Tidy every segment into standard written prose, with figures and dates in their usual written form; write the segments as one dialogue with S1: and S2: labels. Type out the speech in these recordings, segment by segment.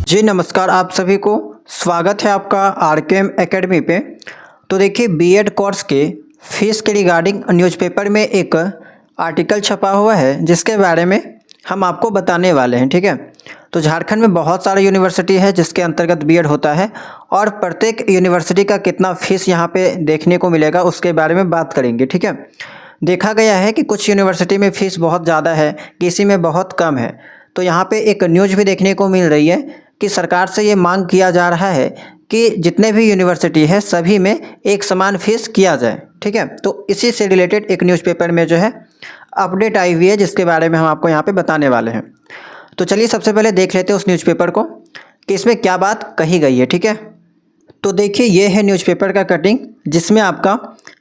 S1: जी नमस्कार, आप सभी को स्वागत है आपका आरकेएम एकेडमी पे। तो देखिए बीएड कोर्स के फीस के रिगार्डिंग न्यूज़पेपर में एक आर्टिकल छपा हुआ है जिसके बारे में हम आपको बताने वाले हैं। ठीक है, तो झारखंड में बहुत सारे यूनिवर्सिटी है जिसके अंतर्गत बीएड होता है और प्रत्येक यूनिवर्सिटी का कितना फीस यहाँ पे देखने को मिलेगा उसके बारे में बात करेंगे। ठीक है, देखा गया है कि कुछ यूनिवर्सिटी में फ़ीस बहुत ज़्यादा है, किसी में बहुत कम है। तो यहाँ पे एक न्यूज़ भी देखने को मिल रही है कि सरकार से ये मांग किया जा रहा है कि जितने भी यूनिवर्सिटी है सभी में एक समान फीस किया जाए। ठीक है, तो इसी से रिलेटेड एक न्यूज़पेपर में जो है अपडेट आई हुई है जिसके बारे में हम आपको यहाँ पे बताने वाले हैं। तो चलिए सबसे पहले देख लेते हैं उस न्यूज़पेपर को कि इसमें क्या बात कही गई है। ठीक है, तो देखिए ये है न्यूज़पेपर का कटिंग जिसमें आपका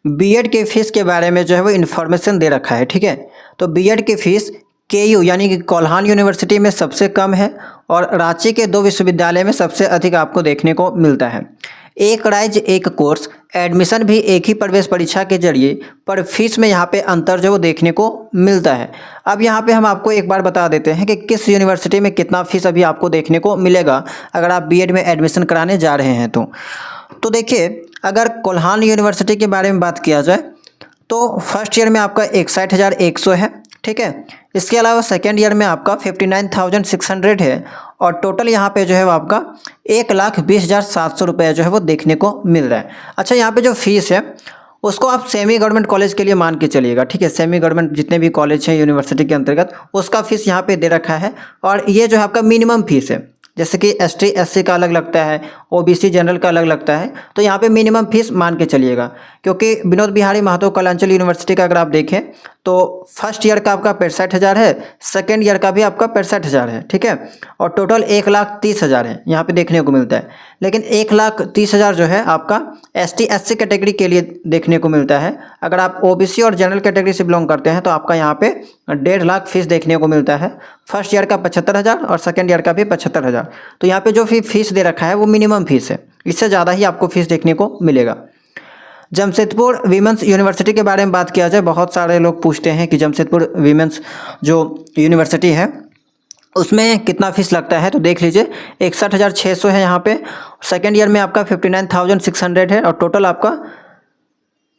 S1: बीएड के फीस के बारे में जो है वो इन्फॉर्मेशन दे रखा है। ठीक है, तो बीएड की फ़ीस केयू यानी कि कोल्हान यूनिवर्सिटी में सबसे कम है और रांची के 2 विश्वविद्यालय में सबसे अधिक आपको देखने को मिलता है। एक राज्य एक कोर्स, एडमिशन भी एक ही प्रवेश परीक्षा के जरिए, पर फीस में यहाँ पे अंतर जो वो देखने को मिलता है। अब यहाँ पे हम आपको एक बार बता देते हैं कि किस यूनिवर्सिटी में कितना फीस अभी आपको देखने को मिलेगा अगर आप बीएड में एडमिशन कराने जा रहे हैं तो देखिए अगर कोल्हान यूनिवर्सिटी के बारे में बात किया जाए तो फर्स्ट ईयर में आपका 61,100 है। ठीक है, इसके अलावा सेकेंड ईयर में आपका 59,600 है और टोटल यहाँ पे जो है वो आपका 1,20,700 रुपये जो है वो देखने को मिल रहा है। अच्छा, यहाँ पे जो फीस है उसको आप सेमी गवर्नमेंट कॉलेज के लिए मान के चलिएगा। ठीक है, सेमी गवर्नमेंट जितने भी कॉलेज हैं यूनिवर्सिटी के अंतर्गत उसका फीस यहाँ पे दे रखा है और ये जो है आपका मिनिमम फीस है। जैसे कि एसटी एससी का अलग लगता है, ओबीसी जनरल का अलग लगता है, तो यहाँ पे मिनिमम फीस मान के चलिएगा। क्योंकि विनोद बिहारी महतो कलांचल यूनिवर्सिटी का अगर आप देखें तो फर्स्ट ईयर का आपका 65,000 है, सेकेंड ईयर का भी आपका 65,000 है। ठीक है, और टोटल 1,30,000 है यहाँ पे देखने को मिलता है। लेकिन 1,30,000 जो है आपका एसटी एससी कैटेगरी के लिए देखने को मिलता है। अगर आप ओबीसी और जनरल कैटेगरी से बिलोंग करते हैं तो आपका यहाँ पे 1.5 लाख फीस देखने को मिलता है। फर्स्ट ईयर का 75,000 और सेकेंड ईयर का भी 75,000। तो यहाँ पे जो फीस दे रखा है वो मिनिमम फीस है, इससे ज़्यादा ही आपको फीस देखने को मिलेगा। जमशेदपुर वीमेंस यूनिवर्सिटी के बारे में बात किया जाए, बहुत सारे लोग पूछते हैं कि जमशेदपुर वीमेंस जो यूनिवर्सिटी है उसमें कितना फीस लगता है, तो देख लीजिए 61,600 है यहाँ पे। सेकेंड ईयर में आपका 59,600 है और टोटल आपका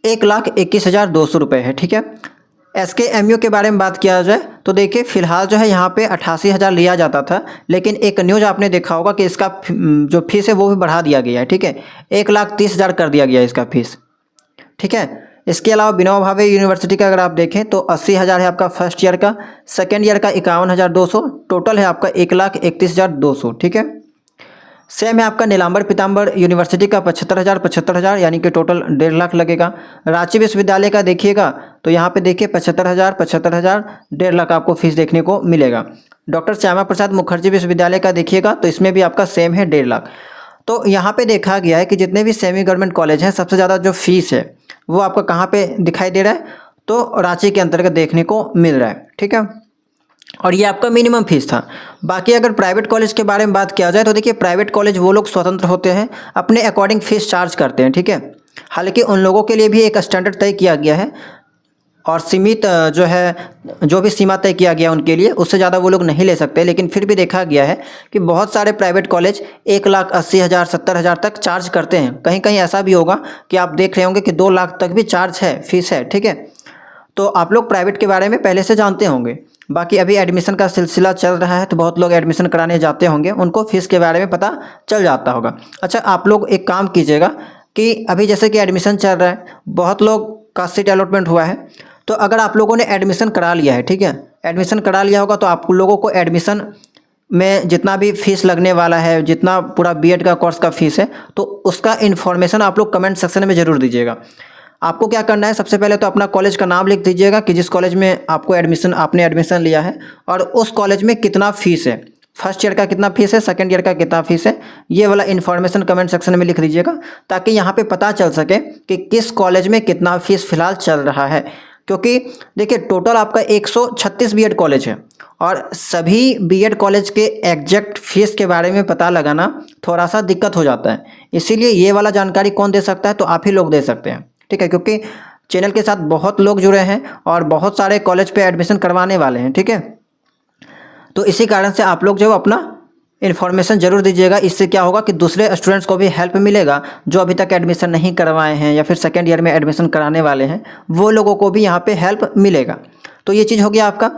S1: 1,21,200 रुपये है। ठीक है, एसकेएमयू के बारे में बात किया जाए तो देखिए फ़िलहाल जो है यहाँ पे 88,000 लिया जाता था, लेकिन एक न्यूज़ आपने देखा होगा कि इसका जो फीस है वो भी बढ़ा दिया गया है। ठीक है, 1,30,000 कर दिया गया है इसका फीस। ठीक है, इसके अलावा विनोबा भावे यूनिवर्सिटी का अगर आप देखें तो 80,000 है आपका फर्स्ट ईयर का, सेकेंड ईयर का 51,200, टोटल है आपका 1,31,200। ठीक है, सेम है आपका नीलांबर पीताम्बर यूनिवर्सिटी का 75,000 यानी कि टोटल 1.5 लाख लगेगा। रांची विश्वविद्यालय का देखिएगा तो यहाँ पे देखिए 75,000, 1.5 लाख आपको फीस देखने को मिलेगा। डॉक्टर श्यामा प्रसाद मुखर्जी विश्वविद्यालय का देखिएगा तो इसमें भी आपका सेम है 1.5 लाख। तो यहाँ पे देखा गया है कि जितने भी सेमी गवर्नमेंट कॉलेज हैं सबसे ज़्यादा जो फीस है वो आपका कहाँ पे दिखाई दे रहा है, तो रांची के अंतर्गत देखने को मिल रहा है। ठीक है, और ये आपका मिनिमम फीस था। बाकी अगर प्राइवेट कॉलेज के बारे में बात किया जाए तो देखिए प्राइवेट कॉलेज वो लोग स्वतंत्र होते हैं, अपने अकॉर्डिंग फीस चार्ज करते हैं। ठीक है, हालांकि उन लोगों के लिए भी एक स्टैंडर्ड तय किया गया है और सीमित जो है जो भी सीमा तय किया गया उनके लिए, उससे ज़्यादा वो लोग नहीं ले सकते। लेकिन फिर भी देखा गया है कि बहुत सारे प्राइवेट कॉलेज 1,80,000, 70,000 तक चार्ज करते हैं। कहीं कहीं ऐसा भी होगा कि आप देख रहे होंगे कि 2 लाख तक भी चार्ज है, फीस है। ठीक है, तो आप लोग प्राइवेट के बारे में पहले से जानते होंगे। बाकी अभी एडमिशन का सिलसिला चल रहा है तो बहुत लोग एडमिशन कराने जाते होंगे, उनको फ़ीस के बारे में पता चल जाता होगा। अच्छा, आप लोग एक काम कीजिएगा कि अभी जैसे कि एडमिशन चल रहा है, बहुत लोग का सीट अलॉटमेंट हुआ है, तो अगर आप लोगों ने एडमिशन करा लिया है, ठीक है, एडमिशन करा लिया होगा तो आप लोगों को एडमिशन में जितना भी फीस लगने वाला है, जितना पूरा बीएड का कोर्स का फीस है, तो उसका इन्फॉर्मेशन आप लोग कमेंट सेक्शन में ज़रूर दीजिएगा। आपको क्या करना है, सबसे पहले तो अपना कॉलेज का नाम लिख दीजिएगा कि जिस कॉलेज में आपने एडमिशन लिया है और उस कॉलेज में कितना फ़ीस है, फर्स्ट ईयर का कितना फीस है, सेकंड ईयर का कितना फीस है, ये वाला इन्फॉर्मेशन कमेंट सेक्शन में लिख दीजिएगा ताकि यहाँ पे पता चल सके कि किस कॉलेज में कितना फीस फ़िलहाल चल रहा है। क्योंकि देखिए टोटल आपका 136 बीएड कॉलेज है और सभी बीएड कॉलेज के एग्जैक्ट फीस के बारे में पता लगाना थोड़ा सा दिक्कत हो जाता है। इसीलिए ये वाला जानकारी कौन दे सकता है, तो आप ही लोग दे सकते हैं। ठीक है, क्योंकि चैनल के साथ बहुत लोग जुड़े हैं और बहुत सारे कॉलेज पे एडमिशन करवाने वाले हैं। ठीक है, तो इसी कारण से आप लोग जो अपना इन्फॉर्मेशन ज़रूर दीजिएगा। इससे क्या होगा कि दूसरे स्टूडेंट्स को भी हेल्प मिलेगा जो अभी तक एडमिशन नहीं करवाए हैं या फिर सेकेंड ईयर में एडमिशन कराने वाले हैं, वो लोगों को भी यहाँ पे हेल्प मिलेगा। तो ये चीज़ हो गया आपका।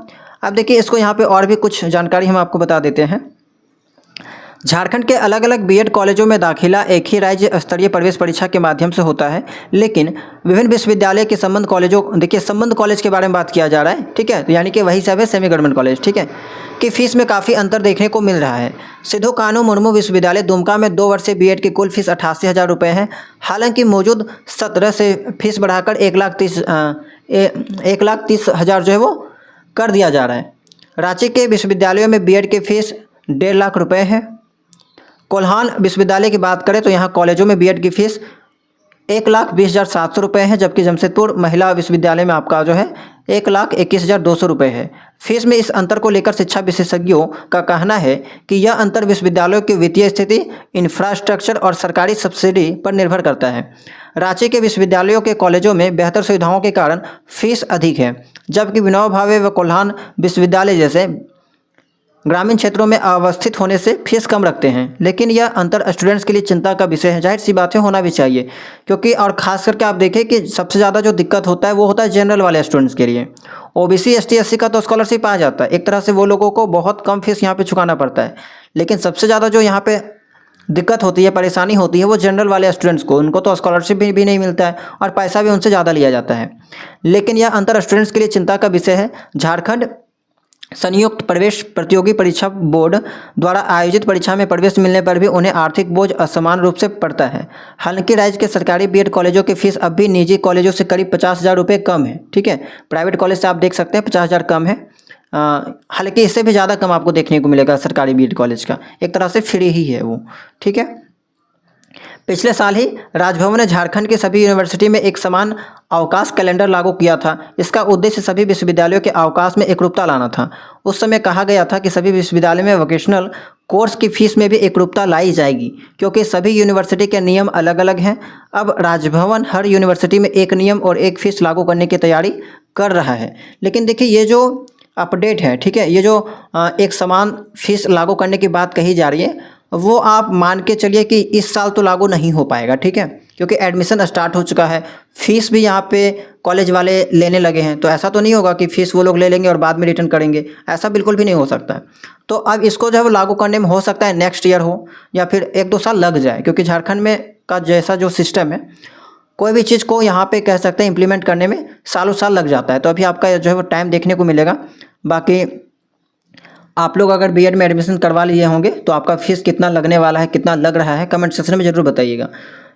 S1: अब देखिए इसको यहाँ पे और भी कुछ जानकारी हम आपको बता देते हैं। झारखंड के अलग अलग बीएड कॉलेजों में दाखिला एक ही राज्य स्तरीय प्रवेश परीक्षा के माध्यम से होता है, लेकिन विभिन्न विश्वविद्यालय के संबंध कॉलेजों, देखिए संबंध कॉलेज के बारे में बात किया जा रहा है, ठीक है, तो यानी कि वही सब है सेमी गवर्नमेंट कॉलेज, ठीक है, कि फीस में काफ़ी अंतर देखने को मिल रहा है। सिद्धू कानू मुर्मू विश्वविद्यालय दुमका में 2 वर्षीय बीएड की कुल फीस 88,000 रुपये है। हालांकि मौजूद 17 से फीस बढ़ाकर 1,30,000 जो है वो कर दिया जा रहा है। रांची के विश्वविद्यालयों में बीएड की फीस 1.5 लाख रुपये है। कोल्हान विश्वविद्यालय की बात करें तो यहाँ कॉलेजों में बीएड की फीस 1,20,700 रुपये है, जबकि जमशेदपुर महिला विश्वविद्यालय में आपका जो है 1,21,200 रुपये है। फीस में इस अंतर को लेकर शिक्षा विशेषज्ञों का कहना है कि यह अंतर विश्वविद्यालयों की वित्तीय स्थिति, इंफ्रास्ट्रक्चर और सरकारी सब्सिडी पर निर्भर करता है। रांची के विश्वविद्यालयों के कॉलेजों में बेहतर सुविधाओं के कारण फीस अधिक है, जबकि विनोबा भावे व कोल्हान विश्वविद्यालय जैसे ग्रामीण क्षेत्रों में अवस्थित होने से फीस कम रखते हैं। लेकिन यह अंतर स्टूडेंट्स के लिए चिंता का विषय है। जाहिर सी बातें होना भी चाहिए, क्योंकि और ख़ास करके आप देखें कि सबसे ज़्यादा जो दिक्कत होता है वो होता है जनरल वाले स्टूडेंट्स के लिए। ओबीसी एसटी एससी का तो स्कॉलरशिप आ जाता है, एक तरह से वो लोगों को बहुत कम फीस यहाँ पर चुकाना पड़ता है। लेकिन सबसे ज़्यादा जो यहाँ पर दिक्कत होती है, परेशानी होती है, वो जनरल वाले स्टूडेंट्स को, उनको तो स्कॉलरशिप भी नहीं मिलता है और पैसा भी उनसे ज़्यादा लिया जाता है। लेकिन यह अंतर स्टूडेंट्स के लिए चिंता का विषय है। झारखंड संयुक्त प्रवेश प्रतियोगी परीक्षा बोर्ड द्वारा आयोजित परीक्षा में प्रवेश मिलने पर भी उन्हें आर्थिक बोझ असमान रूप से पड़ता है। हालांकि राज्य के सरकारी बीएड कॉलेजों की फीस अब भी निजी कॉलेजों से करीब 50,000 रुपये कम है, ठीक है। प्राइवेट कॉलेज से आप देख सकते हैं 50,000 कम है। हालांकि इससे भी ज़्यादा कम आपको देखने को मिलेगा सरकारी बीएड कॉलेज का, एक तरह से फ्री ही है वो, ठीक है। पिछले साल ही राजभवन ने झारखंड के सभी यूनिवर्सिटी में एक समान अवकाश कैलेंडर लागू किया था। इसका उद्देश्य सभी विश्वविद्यालयों के अवकाश में एकरूपता लाना था। उस समय कहा गया था कि सभी विश्वविद्यालयों में वोकेशनल कोर्स की फीस में भी एकरूपता लाई जाएगी, क्योंकि सभी यूनिवर्सिटी के नियम अलग अलग हैं। अब राजभवन हर यूनिवर्सिटी में एक नियम और एक फीस लागू करने की तैयारी कर रहा है। लेकिन देखिए ये जो अपडेट है, ठीक है, ये जो एक समान फीस लागू करने की बात कही जा रही है, वो आप मान के चलिए कि इस साल तो लागू नहीं हो पाएगा, ठीक है, क्योंकि एडमिशन स्टार्ट हो चुका है। फीस भी यहाँ पे कॉलेज वाले लेने लगे हैं, तो ऐसा तो नहीं होगा कि फ़ीस वो लोग ले लेंगे और बाद में रिटर्न करेंगे, ऐसा बिल्कुल भी नहीं हो सकता है। तो अब इसको जो है वो लागू करने में हो सकता है नेक्स्ट ईयर हो या फिर 1-2 साल लग जाए, क्योंकि झारखंड में का जैसा जो सिस्टम है, कोई भी चीज़ को यहाँ पे कह सकते हैं इम्प्लीमेंट करने में सालों साल लग जाता है। तो अभी आपका जो है वो टाइम देखने को मिलेगा। बाकी आप लोग अगर बीएड में एडमिशन करवा लिए होंगे तो आपका फ़ीस कितना लगने वाला है, कितना लग रहा है, कमेंट सेक्शन में ज़रूर बताइएगा।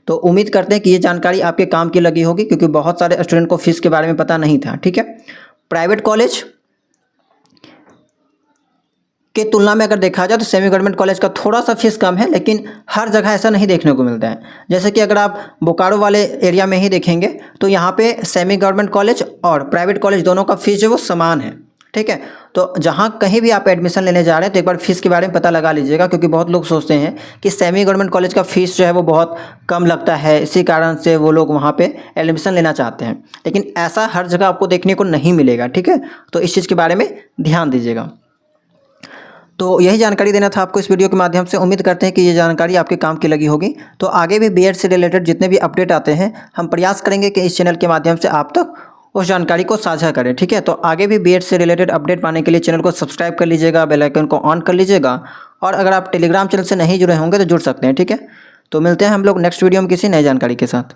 S1: तो उम्मीद करते हैं कि ये जानकारी आपके काम की लगी होगी, क्योंकि बहुत सारे स्टूडेंट को फ़ीस के बारे में पता नहीं था, ठीक है। प्राइवेट कॉलेज के तुलना में अगर देखा जाए तो सेमी गवर्नमेंट कॉलेज का थोड़ा सा फीस कम है, लेकिन हर जगह ऐसा नहीं देखने को मिलता है। जैसे कि अगर आप बोकारो वाले एरिया में ही देखेंगे तो यहाँ पे सेमी गवर्नमेंट कॉलेज और प्राइवेट कॉलेज दोनों का फीस जो वो समान है, ठीक है। तो जहाँ कहीं भी आप एडमिशन लेने जा रहे हैं तो एक बार फीस के बारे में पता लगा लीजिएगा, क्योंकि बहुत लोग सोचते हैं कि सेमी गवर्नमेंट कॉलेज का फ़ीस जो है वो बहुत कम लगता है, इसी कारण से वो लोग वहाँ पे एडमिशन लेना चाहते हैं। लेकिन ऐसा हर जगह आपको देखने को नहीं मिलेगा, ठीक है। तो इस चीज़ के बारे में ध्यान दीजिएगा। तो यही जानकारी देना था आपको इस वीडियो के माध्यम से। उम्मीद करते हैं कि ये जानकारी आपके काम की लगी होगी। तो आगे भी बीएड से रिलेटेड जितने भी अपडेट आते हैं हम प्रयास करेंगे कि इस चैनल के माध्यम से आप तक उस जानकारी को साझा करें, ठीक है। तो आगे भी बीएड से रिलेटेड अपडेट पाने के लिए चैनल को सब्सक्राइब कर लीजिएगा, बेल आइकन को ऑन कर लीजिएगा, और अगर आप टेलीग्राम चैनल से नहीं जुड़े होंगे तो जुड़ सकते हैं, ठीक है। तो मिलते हैं हम लोग नेक्स्ट वीडियो में किसी नई जानकारी के साथ।